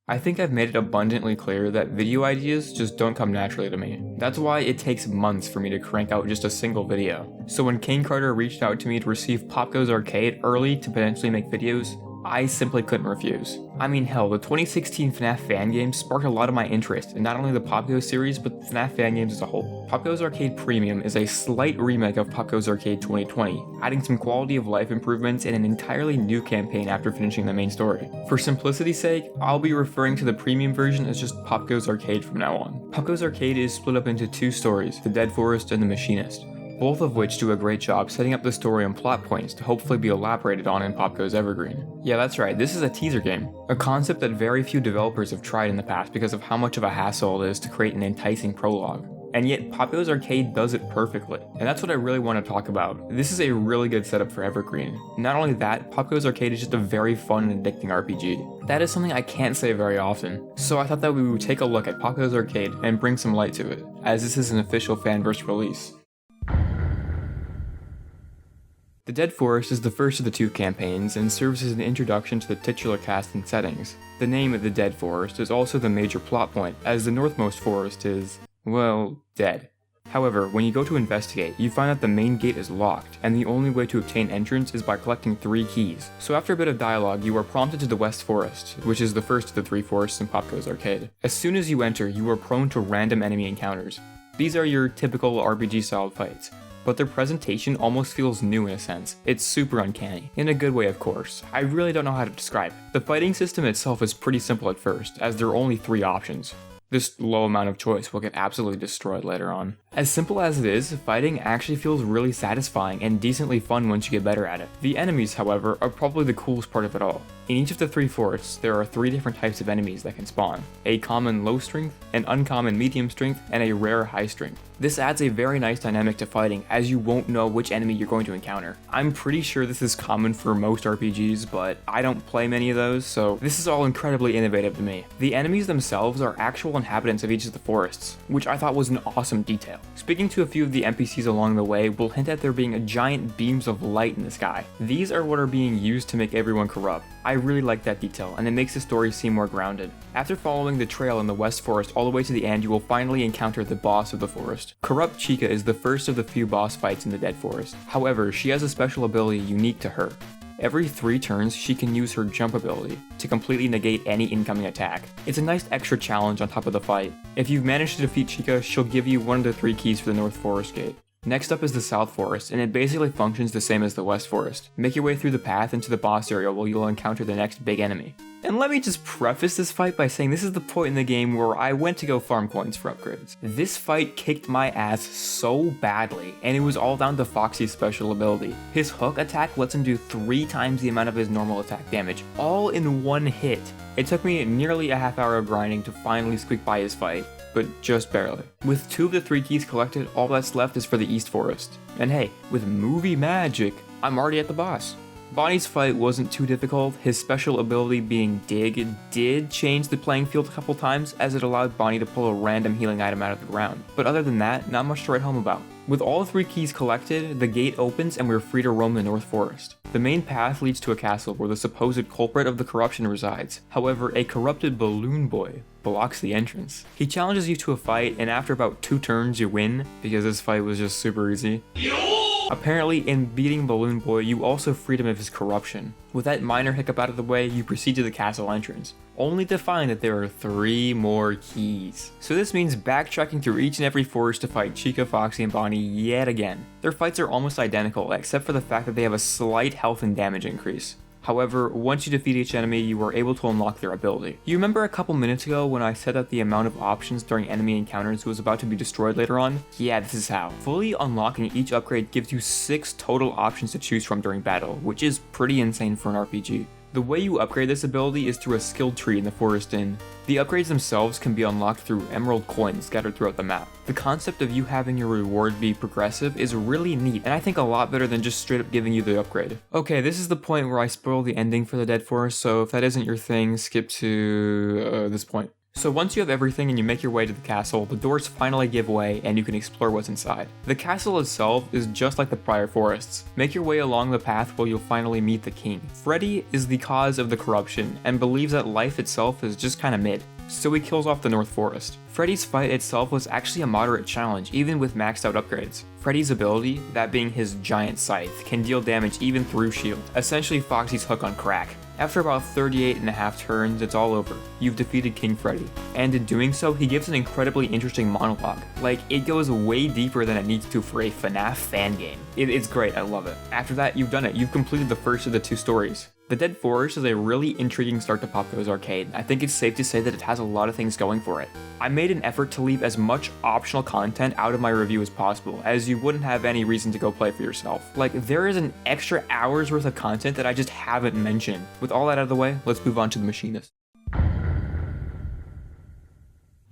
I think I've made it abundantly clear that video ideas just don't come naturally to me. That's why it takes months for me to crank out just a single video. So when King Carter reached out to me to receive POPGOES Arcade early to potentially make videos, I simply couldn't refuse. I mean hell, the 2016 FNaF Fan Games sparked a lot of my interest in not only the POPGOES series, but FNaF Fan Games as a whole. POPGOES Arcade Premium is a slight remake of POPGOES Arcade 2020, adding some quality of life improvements and an entirely new campaign after finishing the main story. For simplicity's sake, I'll be referring to the premium version as just POPGOES Arcade from now on. POPGOES Arcade is split up into two stories, the Dead Forest and the Machinist, both of which do a great job setting up the story and plot points to hopefully be elaborated on in POPGOES Evergreen. Yeah, that's right, this is a teaser game, a concept that very few developers have tried in the past because of how much of a hassle it is to create an enticing prologue. And yet, POPGOES Arcade does it perfectly, and that's what I really want to talk about. This is a really good setup for Evergreen. Not only that, POPGOES Arcade is just a very fun and addicting RPG. That is something I can't say very often, so I thought that we would take a look at POPGOES Arcade and bring some light to it, as this is an official Fanverse release. The Dead Forest is the first of the two campaigns and serves as an introduction to the titular cast and settings. The name of the Dead Forest is also the major plot point, as the northmost forest is, well, dead. However, when you go to investigate, you find that the main gate is locked, and the only way to obtain entrance is by collecting 3 keys. So after a bit of dialogue, you are prompted to the West Forest, which is the first of the 3 forests in POPGOES Arcade. As soon as you enter, you are prone to random enemy encounters. These are your typical RPG-style fights, but their presentation almost feels new in a sense. It's super uncanny. In a good way, of course. I really don't know how to describe it. The fighting system itself is pretty simple at first, as there are only 3 options. This low amount of choice will get absolutely destroyed later on. As simple as it is, fighting actually feels really satisfying and decently fun once you get better at it. The enemies, however, are probably the coolest part of it all. In each of the 3 forests, there are 3 different types of enemies that can spawn. A common low strength, an uncommon medium strength, and a rare high strength. This adds a very nice dynamic to fighting, as you won't know which enemy you're going to encounter. I'm pretty sure this is common for most RPGs, but I don't play many of those, so this is all incredibly innovative to me. The enemies themselves are actual inhabitants of each of the forests, which I thought was an awesome detail. Speaking to a few of the NPCs along the way will hint at there being giant beams of light in the sky. These are what are being used to make everyone corrupt. I really like that detail, and it makes the story seem more grounded. After following the trail in the West Forest all the way to the end, you will finally encounter the boss of the forest. Corrupt Chica is the first of the few boss fights in the Dead Forest. However, she has a special ability unique to her. Every 3 turns, she can use her jump ability to completely negate any incoming attack. It's a nice extra challenge on top of the fight. If you've managed to defeat Chica, she'll give you one of the 3 keys for the North Forest Gate. Next up is the South Forest, and it basically functions the same as the West Forest. Make your way through the path into the boss area where you'll encounter the next big enemy. And let me just preface this fight by saying this is the point in the game where I went to go farm coins for upgrades. This fight kicked my ass so badly, and it was all down to Foxy's special ability. His hook attack lets him do 3 times the amount of his normal attack damage, all in one hit. It took me nearly a half hour of grinding to finally squeak by his fight, but just barely. With 2 of the 3 keys collected, all that's left is for the East Forest. And hey, with movie magic, I'm already at the boss. Bonnie's fight wasn't too difficult. His special ability being Dig did change the playing field a couple times, as it allowed Bonnie to pull a random healing item out of the ground. But other than that, not much to write home about. With all 3 keys collected, the gate opens and we're free to roam the North Forest. The main path leads to a castle where the supposed culprit of the corruption resides. However, a corrupted balloon boy blocks the entrance. He challenges you to a fight, and after about 2 turns you win, because this fight was just super easy. Apparently, in beating Balloon Boy, you also freed him of his corruption. With that minor hiccup out of the way, you proceed to the castle entrance, only to find that there are 3 more keys. So this means backtracking through each and every forest to fight Chica, Foxy, and Bonnie yet again. Their fights are almost identical, except for the fact that they have a slight health and damage increase. However, once you defeat each enemy, you are able to unlock their ability. You remember a couple minutes ago when I said that the amount of options during enemy encounters was about to be destroyed later on? Yeah, this is how. Fully unlocking each upgrade gives you 6 total options to choose from during battle, which is pretty insane for an RPG. The way you upgrade this ability is through a skill tree in the Forest Inn. The upgrades themselves can be unlocked through emerald coins scattered throughout the map. The concept of you having your reward be progressive is really neat, and I think a lot better than just straight up giving you the upgrade. Okay, this is the point where I spoil the ending for the Dead Forest, so if that isn't your thing, skip to this point. So once you have everything and you make your way to the castle, the doors finally give way and you can explore what's inside. The castle itself is just like the prior forests. Make your way along the path where you'll finally meet the king. Freddy is the cause of the corruption and believes that life itself is just kinda mid, so he kills off the North Forest. Freddy's fight itself was actually a moderate challenge, even with maxed out upgrades. Freddy's ability, that being his giant scythe, can deal damage even through shield, essentially Foxy's hook on crack. After about 38.5 turns, it's all over. You've defeated King Freddy. And in doing so, he gives an incredibly interesting monologue. Like, it goes way deeper than it needs to for a FNaF fan game. It's great, I love it. After that, you've done it. You've completed the first of the 2 stories. The Dead Forest is a really intriguing start to POPGOES Arcade. I think it's safe to say that it has a lot of things going for it. I made an effort to leave as much optional content out of my review as possible, as you wouldn't have any reason to go play for yourself. Like, there is an extra hour's worth of content that I just haven't mentioned. With all that out of the way, let's move on to the Machinist.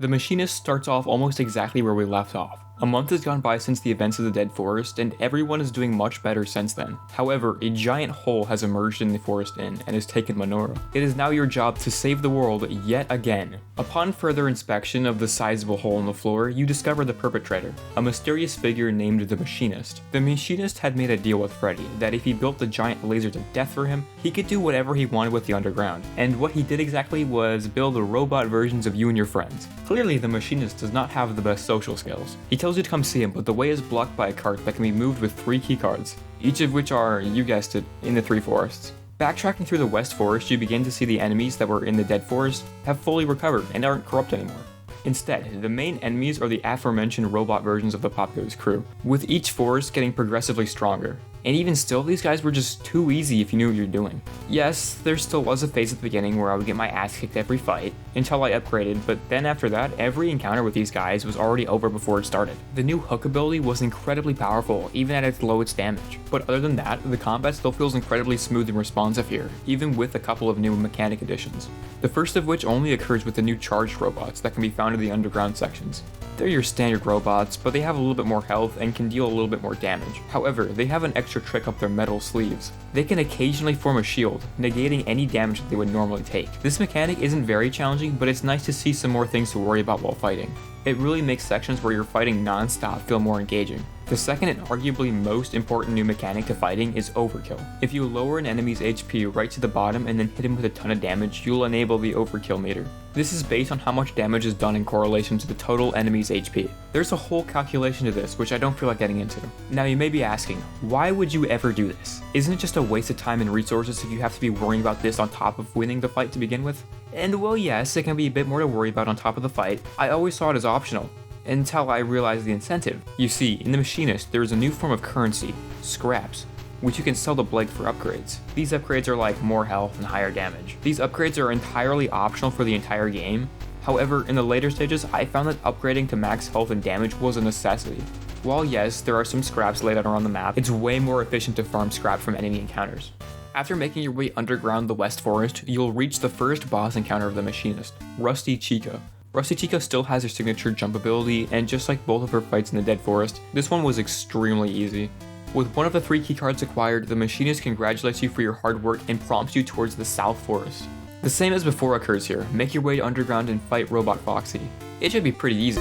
The Machinist starts off almost exactly where we left off. A month has gone by since the events of the Dead Forest, and everyone is doing much better since then. However, a giant hole has emerged in the Forest Inn and has taken Menorah. It is now your job to save the world yet again. Upon further inspection of the sizable hole in the floor, you discover the perpetrator, a mysterious figure named the Machinist. The Machinist had made a deal with Freddy that if he built the giant lasers of death for him, he could do whatever he wanted with the underground. And what he did exactly was build robot versions of you and your friends. Clearly, the Machinist does not have the best social skills. He tells you to come see him, but the way is blocked by a cart that can be moved with 3 keycards, each of which are, you guessed it, in the 3 forests. Backtracking through the West Forest, you begin to see the enemies that were in the Dead Forest have fully recovered and aren't corrupt anymore. Instead, the main enemies are the aforementioned robot versions of the POPGOES crew, with each forest getting progressively stronger. And even still, these guys were just too easy if you knew what you're doing. Yes, there still was a phase at the beginning where I would get my ass kicked every fight, until I upgraded, but then after that, every encounter with these guys was already over before it started. The new hook ability was incredibly powerful, even at its lowest damage. But other than that, the combat still feels incredibly smooth and responsive here, even with a couple of new mechanic additions. The first of which only occurs with the new charged robots that can be found in the underground sections. They're your standard robots, but they have a little bit more health and can deal a little bit more damage. However, they have an extra trick up their metal sleeves. They can occasionally form a shield, negating any damage that they would normally take. This mechanic isn't very challenging, but it's nice to see some more things to worry about while fighting. It really makes sections where you're fighting non-stop feel more engaging. The second and arguably most important new mechanic to fighting is overkill. If you lower an enemy's HP right to the bottom and then hit him with a ton of damage, you'll enable the overkill meter. This is based on how much damage is done in correlation to the total enemy's HP. There's a whole calculation to this, which I don't feel like getting into. Now you may be asking, why would you ever do this? Isn't it just a waste of time and resources if you have to be worrying about this on top of winning the fight to begin with? And well, yes, it can be a bit more to worry about on top of the fight. I always saw it as optional, until I realized the incentive. You see, in the Machinist, there is a new form of currency, scraps, which you can sell to Blake for upgrades. These upgrades are like more health and higher damage. These upgrades are entirely optional for the entire game. However, in the later stages, I found that upgrading to max health and damage was a necessity. While yes, there are some scraps laid out around the map, it's way more efficient to farm scrap from enemy encounters. After making your way underground the West Forest, you'll reach the first boss encounter of the Machinist, Rusty Chica. Rusty Chica still has her signature jump ability, and just like both of her fights in the Dead Forest, this one was extremely easy. With one of the 3 keycards acquired, the Machinist congratulates you for your hard work and prompts you towards the South Forest. The same as before occurs here, make your way underground and fight Robot Foxy. It should be pretty easy.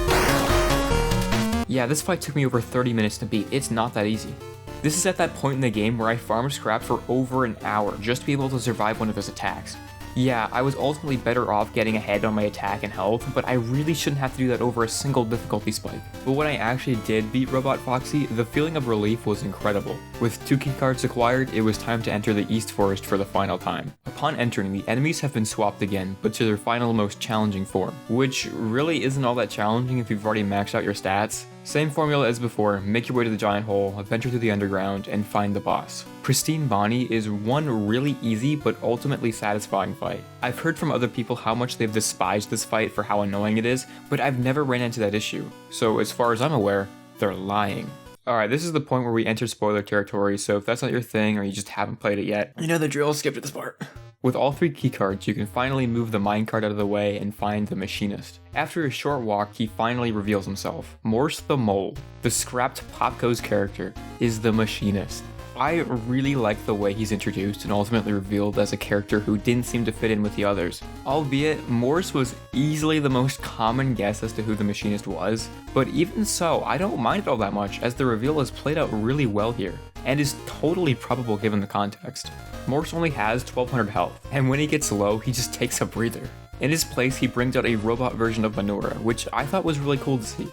Yeah, this fight took me over 30 minutes to beat, it's not that easy. This is at that point in the game where I farmed scrap for over an hour just to be able to survive one of his attacks. Yeah, I was ultimately better off getting ahead on my attack and health, but I really shouldn't have to do that over a single difficulty spike. But when I actually did beat Robot Foxy, the feeling of relief was incredible. With 2 keycards acquired, it was time to enter the East Forest for the final time. Upon entering, the enemies have been swapped again, but to their final most challenging form, which really isn't all that challenging if you've already maxed out your stats. Same formula as before, make your way to the giant hole, venture through the underground, and find the boss. Pristine Bonnie is one really easy but ultimately satisfying fight. I've heard from other people how much they've despised this fight for how annoying it is, but I've never ran into that issue. So as far as I'm aware, they're lying. Alright, this is the point where we enter spoiler territory, so if that's not your thing or you just haven't played it yet, you know the drill, skip to this part. With all 3 keycards, you can finally move the minecart out of the way and find the Machinist. After a short walk, he finally reveals himself. Morse the Mole, the scrapped POPGOES character, is the Machinist. I really like the way he's introduced and ultimately revealed as a character who didn't seem to fit in with the others. Albeit, Morse was easily the most common guess as to who the Machinist was, but even so, I don't mind it all that much as the reveal is played out really well here, and is totally probable given the context. Morse only has 1200 health, and when he gets low, he just takes a breather. In his place, he brings out a robot version of Menorah, which I thought was really cool to see.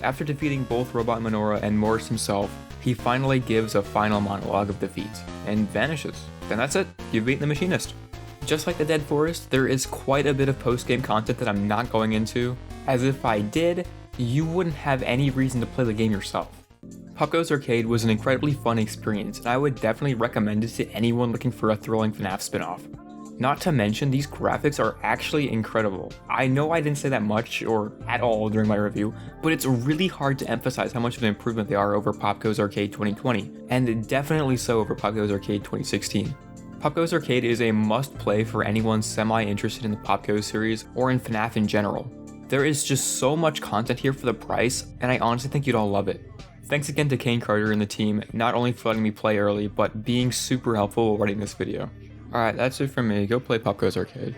After defeating both Robot Menorah and Morse himself, he finally gives a final monologue of defeat, and vanishes. Then that's it, you've beaten the Machinist. Just like the Dead Forest, there is quite a bit of post-game content that I'm not going into, as if I did, you wouldn't have any reason to play the game yourself. POPGOES Arcade was an incredibly fun experience, and I would definitely recommend it to anyone looking for a thrilling FNaF spin-off. Not to mention, these graphics are actually incredible. I know I didn't say that much or at all during my review, but it's really hard to emphasize how much of an improvement they are over POPGOES Arcade 2020, and definitely so over POPGOES Arcade 2016. POPGOES Arcade is a must-play for anyone semi-interested in the POPGOES series or in FNaF in general. There is just so much content here for the price, and I honestly think you'd all love it. Thanks again to Kane Carter and the team, not only for letting me play early, but being super helpful while writing this video. Alright, that's it from me. Go play POPGOES Arcade.